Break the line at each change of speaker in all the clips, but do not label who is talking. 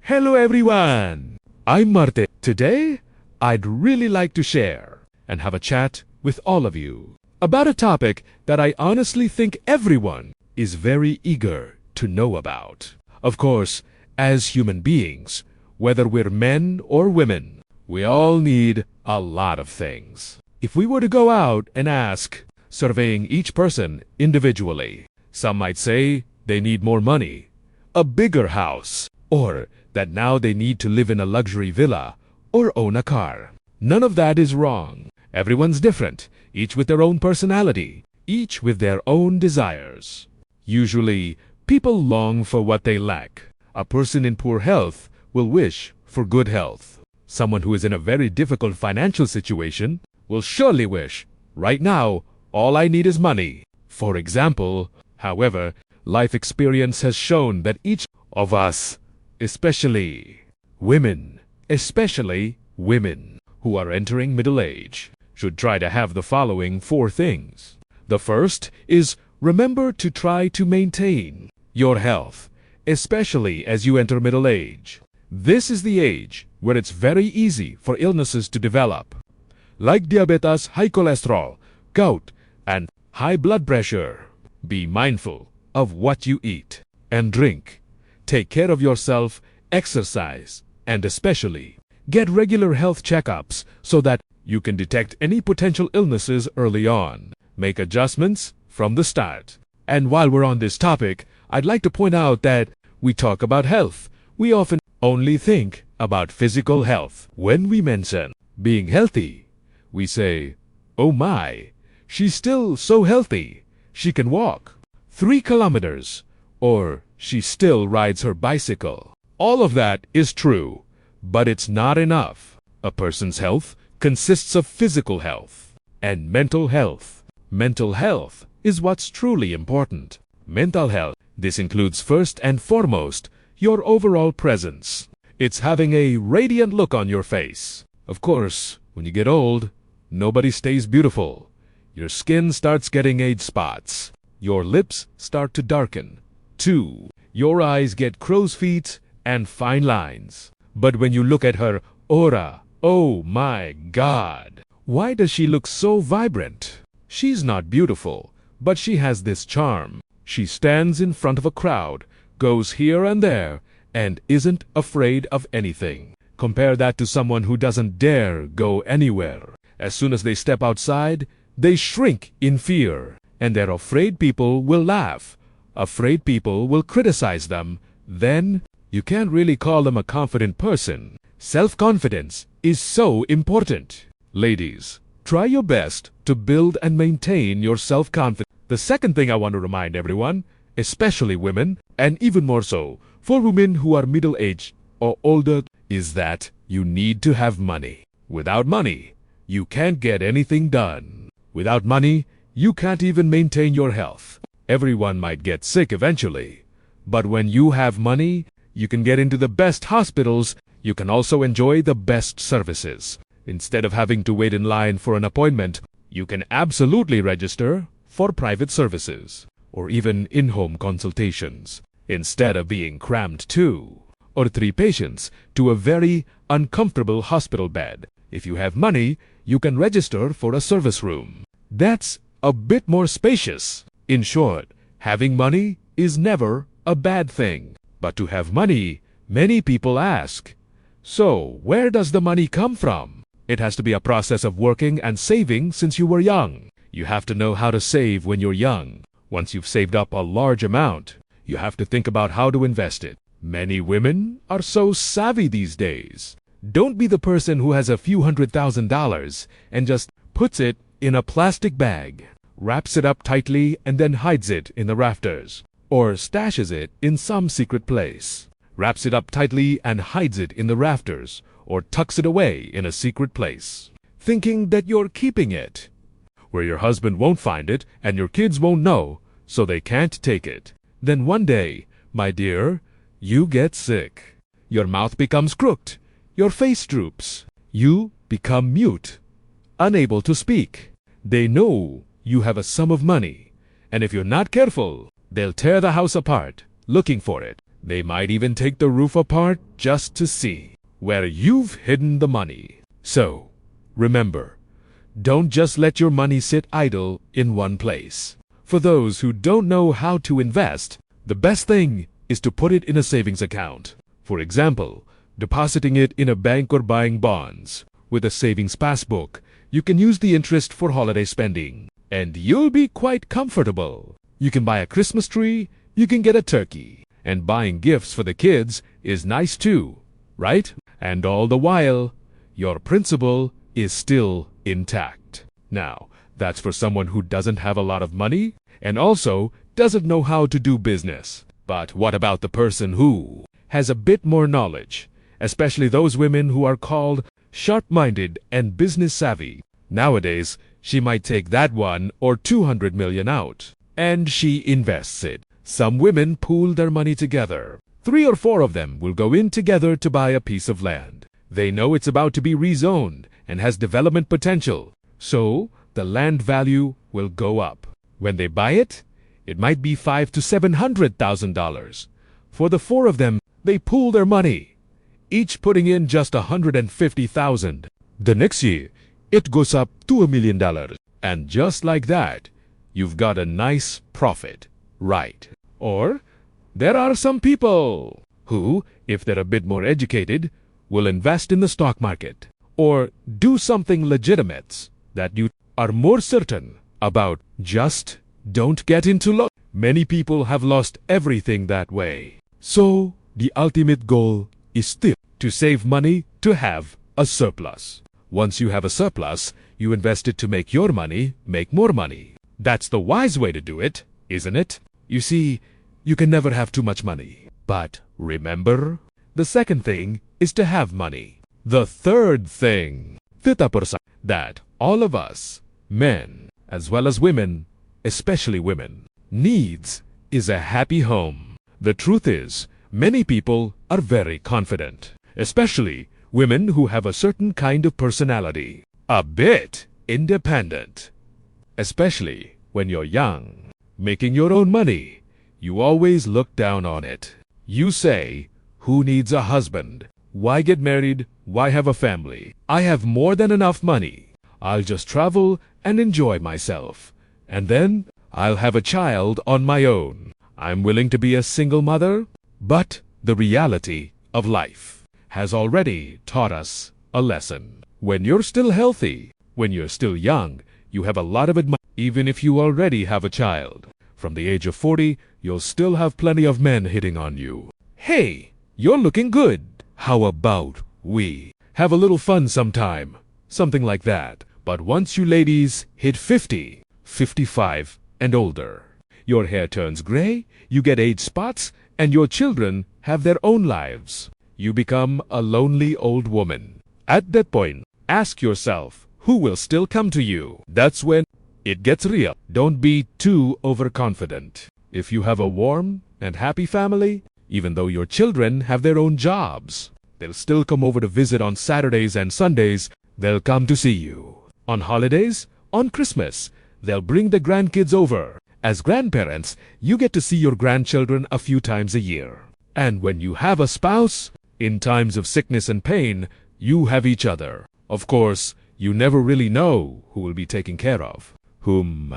Hello everyone! I'm Marte. Today, I'd really like to share and have a chat with all of you about a topic that I honestly think everyone is very eager to know about. Of course, as human beings, whether we're men or women, we all need a lot of things. If we were to go out and ask, surveying each person individually, some might say they need more money, a bigger house, or that now they need to live in a luxury villa or own a car. None of that is wrong. Everyone's different, each with their own personality, each with their own desires. Usually, people long for what they lack. A person in poor health will wish for good health. Someone who is in a very difficult financial situation will surely wish, right now, all I need is money. For example, however, life experience has shown that each of us, especially women who are entering middle age, should try to have the following 4 things. The first is remember to try to maintain your health, especially as you enter middle age. This is the age where it's very easy for illnesses to develop, like diabetes, high cholesterol, gout, and high blood pressure. Be mindful of what you eat and drink. Take care of yourself, exercise, and especially get regular health checkups so that you can detect any potential illnesses early on. Make adjustments from the start. And while we're on this topic, I'd like to point out that we talk about health. We often only think about physical health. When we mention being healthy, we say, "Oh my, she's still so healthy. She can walk 3 kilometers," or "she still rides her bicycle." All of that is true, but it's not enough. A person's health consists of physical health and mental health. Mental health is what's truly important. Mental health, this includes first and foremost your overall presence. It's having a radiant look on your face. Of course, when you get old, nobody stays beautiful. Your skin starts getting age spots. Your lips start to darken. 2. Your eyes get crow's feet and fine lines. But when you look at her aura, oh my God! Why does she look so vibrant? She's not beautiful, but she has this charm. She stands in front of a crowd, goes here and there, and isn't afraid of anything. Compare that to someone who doesn't dare go anywhere. As soon as they step outside, they shrink in fear, and they're afraid people will laugh. Afraid people will criticize them. Then you can't really call them a confident person. Self-confidence is so important. Ladies, try your best to build and maintain your self-confidence. The second thing I want to remind everyone, especially women, and even more so for women who are middle-aged or older, is that you need to have money. Without money, you can't get anything done. Without money, you can't even maintain your health. Everyone might get sick eventually, but when you have money, you can get into the best hospitals. You can also enjoy the best services. Instead of having to wait in line for an appointment, you can absolutely register for private services or even in-home consultations instead of being crammed 2 or 3 patients to a very uncomfortable hospital bed. If you have money, you can register for a service room. That's a bit more spacious. In short, having money is never a bad thing. But to have money, many people ask, so where does the money come from? It has to be a process of working and saving since you were young. You have to know how to save when you're young. Once you've saved up a large amount, you have to think about how to invest it. Many women are so savvy these days. Don't be the person who has a few $100,000 and just puts it in a plastic bag, wraps it up tightly and then hides it in the rafters, or stashes it in some secret place. Wraps it up tightly and hides it in the rafters, or tucks it away in a secret place, thinking that you're keeping it, where your husband won't find it and your kids won't know, so they can't take it. Then one day, my dear, you get sick. Your mouth becomes crooked. Your face droops. You become mute, unable to speak. They know you have a sum of money, and if you're not careful, they'll tear the house apart looking for it. They might even take the roof apart just to see where you've hidden the money. So, remember, don't just let your money sit idle in one place. For those who don't know how to invest, the best thing is to put it in a savings account. For example, depositing it in a bank or buying bonds. With a savings passbook, you can use the interest for holiday spending, and you'll be quite comfortable. You can buy a Christmas tree, you can get a turkey, and buying gifts for the kids is nice too, right? And all the while, your principal is still intact. Now, that's for someone who doesn't have a lot of money and also doesn't know how to do business. But what about the person who has a bit more knowledge, especially those women who are called sharp-minded and business-savvy? Nowadays, she might take that 1 or 200 million out, and she invests it. Some women pool their money together. 3 or 4 of them will go in together to buy a piece of land. They know it's about to be rezoned and has development potential, so the land value will go up. When they buy it, it might be $500,000 to $700,000. For the 4 of them, they pool their money, each putting in just $150,000. The next year, it goes up to $1 million. And just like that, you've got a nice profit, right? Or there are some people who, if they're a bit more educated, will invest in the stock market or do something legitimate that you are more certain about. Just don't get into loss. Many people have lost everything that way. So the ultimate goal is still to save money to have a surplus. Once you have a surplus, you invest it to make your money make more money. That's the wise way to do it, isn't it? You see, you can never have too much money. But remember, the second thing is to have money. The third thing, that all of us, men as well as women, especially women, needs is a happy home. The truth is, many people are very confident, especially women who have a certain kind of personality, a bit independent. Especially when you're young, making your own money, you always look down on it. You say, who needs a husband? Why get married? Why have a family? I have more than enough money. I'll just travel and enjoy myself. And then I'll have a child on my own. I'm willing to be a single mother. But the reality of life has already taught us a lesson. When you're still healthy, when you're still young, you have a lot of admiration. Even if you already have a child, from the age of 40, you'll still have plenty of men hitting on you. Hey, you're looking good. How about we have a little fun sometime? Something like that. But once you ladies hit 50, 55 and older, your hair turns gray, you get age spots, and your children have their own lives. You become a lonely old woman. At that point, ask yourself, who will still come to you? That's when it gets real. Don't be too overconfident. If you have a warm and happy family, even though your children have their own jobs, they'll still come over to visit on Saturdays and Sundays. They'll come to see you. On holidays, on Christmas, they'll bring the grandkids over. As grandparents, you get to see your grandchildren a few times a year. And when you have a spouse, in times of sickness and pain, you have each other. Of course, you never really know who will be taken care of whom.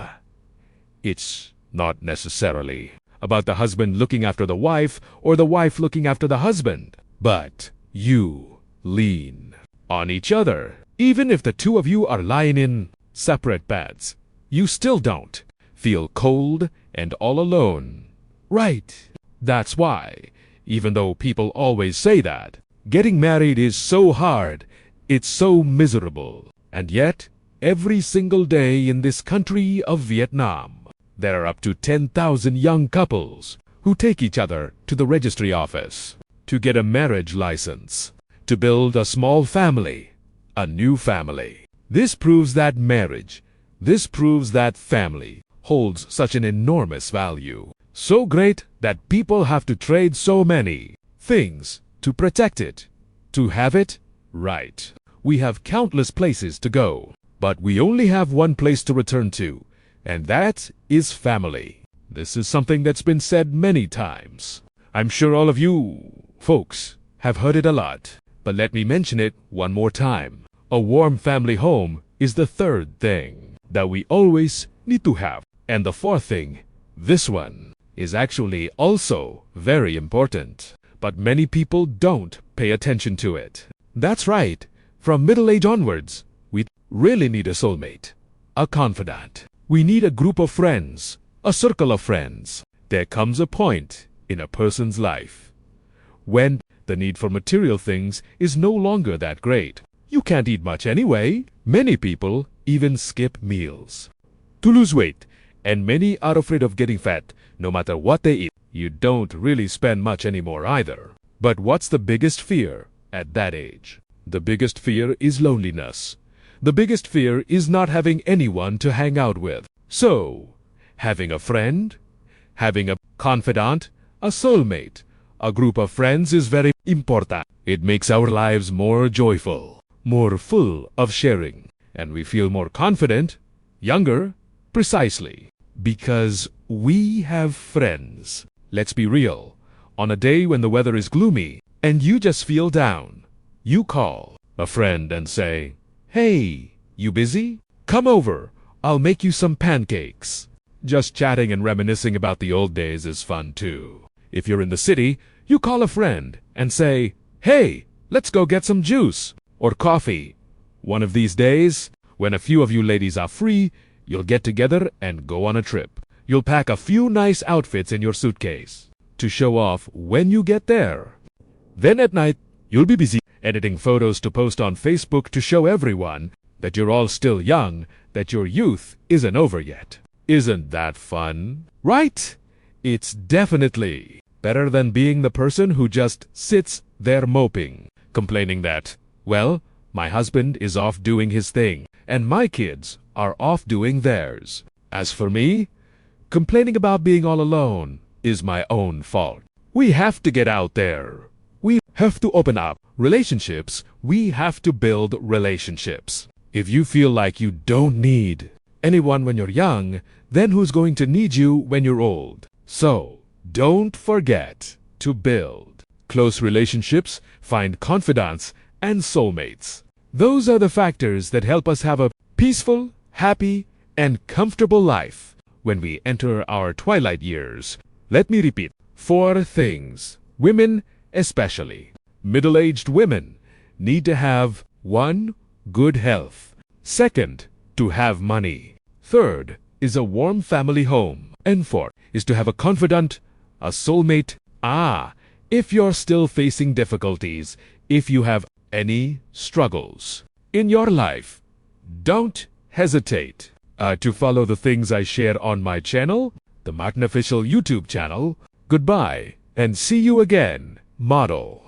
It's not necessarily about the husband looking after the wife or the wife looking after the husband, but you lean on each other. Even if the two of you are lying in separate beds, you still don't feel cold and all alone. Right. That's why, even though people always say that, getting married is so hard, it's so miserable. And yet, every single day in this country of Vietnam, there are up to 10,000 young couples who take each other to the registry office to get a marriage license, to build a small family, a new family. This proves that marriage, this proves that family holds such an enormous value. So great that people have to trade so many things to protect it, to have it right. We have countless places to go, but we only have one place to return to, and that is family. This is something that's been said many times. I'm sure all of you folks have heard it a lot, but let me mention it one more time. A warm family home is the third thing that we always need to have. And the fourth thing, this one, is actually also very important, but many people don't pay attention to it. That's right. From middle age onwards, we really need a soulmate, a confidant. We need a group of friends, a circle of friends. There comes a point in a person's life when the need for material things is no longer that great. You can't eat much anyway. Many people even skip meals to lose weight, and many are afraid of getting fat no matter what they eat. You don't really spend much anymore either. But what's the biggest fear at that age? The biggest fear is loneliness. The biggest fear is not having anyone to hang out with. So, having a friend, having a confidant, a soulmate, a group of friends is very important. It makes our lives more joyful, more full of sharing, and we feel more confident, younger, precisely, because we have friends. Let's be real. On a day when the weather is gloomy and you just feel down, you call a friend and say, "Hey, you busy? Come over. I'll make you some pancakes." Just chatting and reminiscing about the old days is fun too. If you're in the city, you call a friend and say, "Hey, let's go get some juice or coffee." One of these days, when a few of you ladies are free, you'll get together and go on a trip. You'll pack a few nice outfits in your suitcase to show off when you get there. Then at night, you'll be busy editing photos to post on Facebook to show everyone that you're all still young, that your youth isn't over yet. Isn't that fun? Right? It's definitely better than being the person who just sits there moping, complaining that, well, my husband is off doing his thing, and my kids are off doing theirs. As for me, complaining about being all alone is my own fault. We have to get out there. We have to open up relationships. We have to build relationships. If you feel like you don't need anyone when you're young, then who's going to need you when you're old? So, don't forget to build close relationships, find confidants, and soulmates. Those are the factors that help us have a peaceful, happy, and comfortable life when we enter our twilight years. Let me repeat. 4 things. Women especially. Middle-aged women need to have 1. Good health. 2. To have money. 3. Is a warm family home. And 4. Is to have a confidant, a soulmate. If you're still facing difficulties, if you have any struggles in your life, don't hesitate to follow the things I share on my channel, the Martin Official YouTube channel. Goodbye, and see you again, model.